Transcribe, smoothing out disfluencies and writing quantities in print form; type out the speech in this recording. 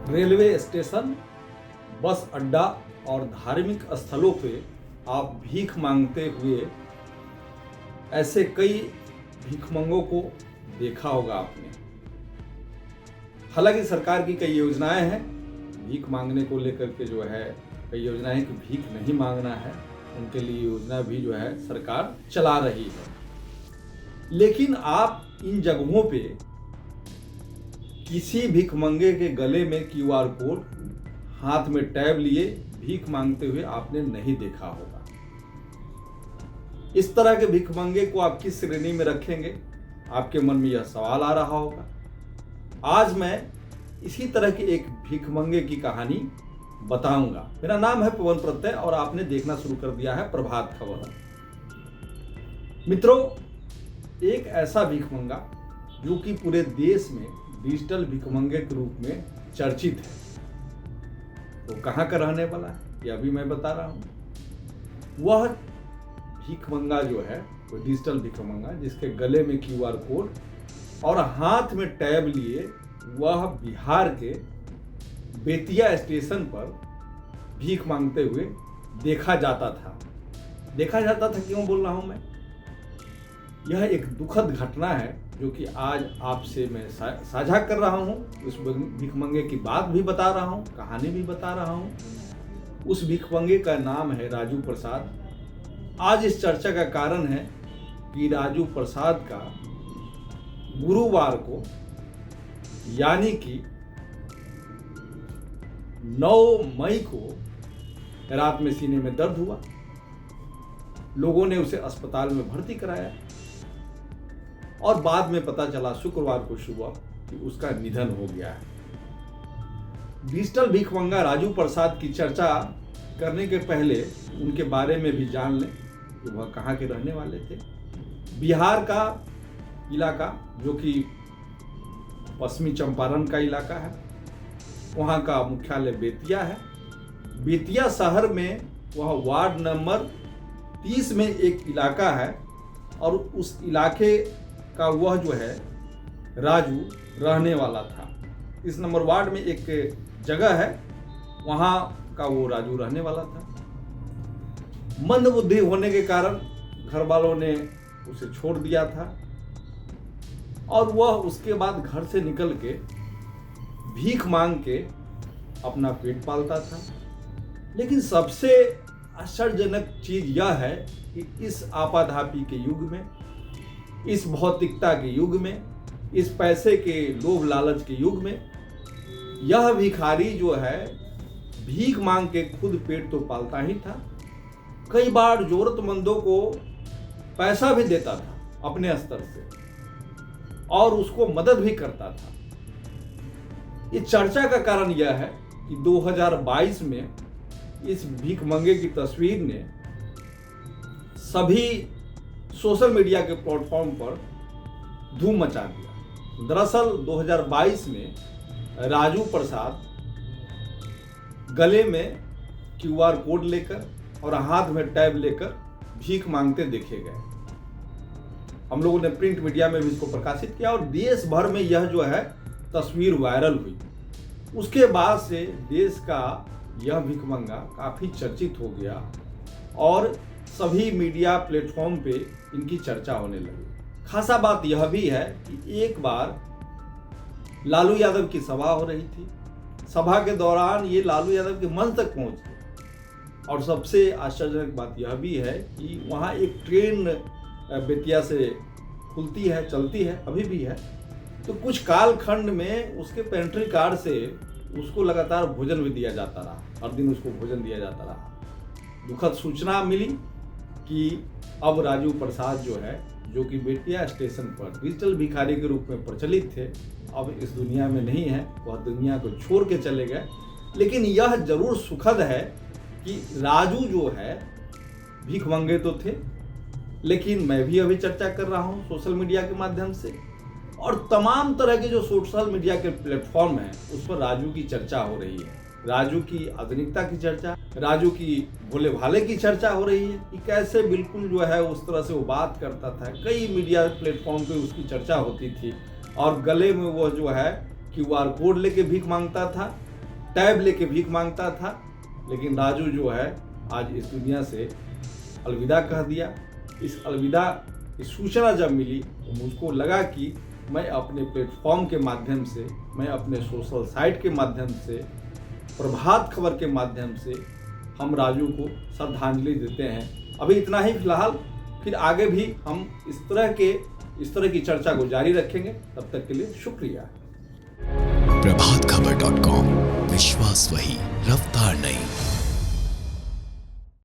Railway station, बस अड्डा और धार्मिक स्थलों पे आप भीख मांगते हुए ऐसे कई भिखमंगों को देखा होगा आपने। हालांकि सरकार की कई योजनाएं हैं भीख मांगने को लेकर के, जो है कई योजनाएं कि भीख नहीं मांगना है, उनके लिए योजना भी जो है सरकार चला रही है। लेकिन आप इन जगहों पे किसी भिखमंगे के गले में क्यूआर कोड, हाथ में टैब लिए भीख मांगते हुए आपने नहीं देखा होगा। इस तरह के भिखमंगे को आप किस श्रेणी में रखेंगे, आपके मन में यह सवाल आ रहा होगा। आज मैं इसी तरह की एक भिखमंगे की कहानी बताऊंगा। मेरा नाम है पवन प्रत्यय और आपने देखना शुरू कर दिया है प्रभात खबर। मित्रों, एक ऐसा भिखमंगा जो कि पूरे देश में डिजिटल भिखमंगे के रूप में चर्चित है, वो कहाँ का रहने वाला है यह भी मैं बता रहा हूं। वह भिखमंगा जो है वो डिजिटल भिखमंगा जिसके गले में क्यूआर कोड और हाथ में टैब लिए वह बिहार के बेतिया स्टेशन पर भीख मांगते हुए देखा जाता था। क्यों बोल रहा हूं मैं? यह एक दुखद घटना है जो कि आज आपसे मैं साझा कर रहा हूं। उस भिखमंगे की बात भी बता रहा हूं, कहानी भी बता रहा हूं। उस भिखमंगे का नाम है राजू प्रसाद। आज इस चर्चा का कारण है कि राजू प्रसाद का गुरुवार को यानी कि 9 मई को रात में सीने में दर्द हुआ। लोगों ने उसे अस्पताल में भर्ती कराया और बाद में पता चला शुक्रवार को सुबह कि उसका निधन हो गया है। डिजिटल भिखमंगा राजू प्रसाद की चर्चा करने के पहले उनके बारे में भी जान लें कि वह कहाँ के रहने वाले थे। बिहार का इलाका जो कि पश्चिमी चंपारण का इलाका है, वहाँ का मुख्यालय बेतिया है। बेतिया शहर में वह वार्ड नंबर 30 में एक इलाका है और उस इलाके का वह जो है राजू रहने वाला था। इस नंबर वार्ड में एक जगह है, वहाँ का वो राजू रहने वाला था। मंदबुद्धि होने के कारण घर वालों ने उसे छोड़ दिया था और वह उसके बाद घर से निकल के भीख मांग के अपना पेट पालता था। लेकिन सबसे आश्चर्यजनक चीज यह है कि इस आपाधापी के युग में, इस भौतिकता के युग में, इस पैसे के लोभ लालच के युग में यह भिखारी जो है भीख मांग के खुद पेट तो पालता ही था, कई बार जरूरतमंदों को पैसा भी देता था अपने स्तर से और उसको मदद भी करता था। इस चर्चा का कारण यह है कि 2022 में इस भिखमंगे की तस्वीर ने सभी सोशल मीडिया के प्लेटफॉर्म पर धूम मचा दिया। दरअसल 2022 में राजू प्रसाद गले में क्यूआर कोड लेकर और हाथ में टैब लेकर भीख मांगते देखे गए। हम लोगों ने प्रिंट मीडिया में भी इसको प्रकाशित किया और देश भर में यह जो है तस्वीर वायरल हुई। उसके बाद से देश का यह भिखमंगा काफी चर्चित हो गया और सभी मीडिया प्लेटफॉर्म पे इनकी चर्चा होने लगी। खासा बात यह भी है कि एक बार लालू यादव की सभा हो रही थी। सभा के दौरान ये लालू यादव के मंच तक पहुंच गए और सबसे आश्चर्यजनक बात यह भी है कि वहाँ एक ट्रेन बेतिया से खुलती है, चलती है, अभी भी है। तो कुछ कालखंड में उसके पेंट्री कार से उसको लगातार भोजन भी दिया जाता रहा, हर दिन उसको भोजन दिया जाता रहा। दुखद सूचना मिली कि अब राजू प्रसाद जो है, जो कि बेतिया स्टेशन पर डिजिटल भिखारी के रूप में प्रचलित थे, अब इस दुनिया में नहीं है, वह दुनिया को छोड़ के चले गए। लेकिन यह जरूर सुखद है कि राजू जो है भिखमंगे तो थे, लेकिन मैं भी अभी चर्चा कर रहा हूं सोशल मीडिया के माध्यम से और तमाम तरह के जो सोशल मीडिया के प्लेटफॉर्म हैं उस पर राजू की चर्चा हो रही है। राजू की आधुनिकता की चर्चा, राजू की भोले भाले की चर्चा हो रही है कि कैसे बिल्कुल जो है उस तरह से वो बात करता था। कई मीडिया प्लेटफॉर्म पे उसकी चर्चा होती थी और गले में वो जो है क्यूआर कोड लेके भीख मांगता था टैब लेके भीख मांगता था, लेकिन राजू जो है आज इस दुनिया से अलविदा कह दिया। इस अलविदा की सूचना जब मिली तो मुझको लगा कि मैं अपने प्लेटफॉर्म के माध्यम से, मैं अपने सोशल साइट के माध्यम से, प्रभात खबर के माध्यम से हम राजू को श्रद्धांजलि देते हैं। अभी इतना ही फिलहाल, फिर आगे भी हम इस तरह की चर्चा को जारी रखेंगे। तब तक के लिए शुक्रिया। प्रभात खबर.com, विश्वास वही, रफ्तार नहीं।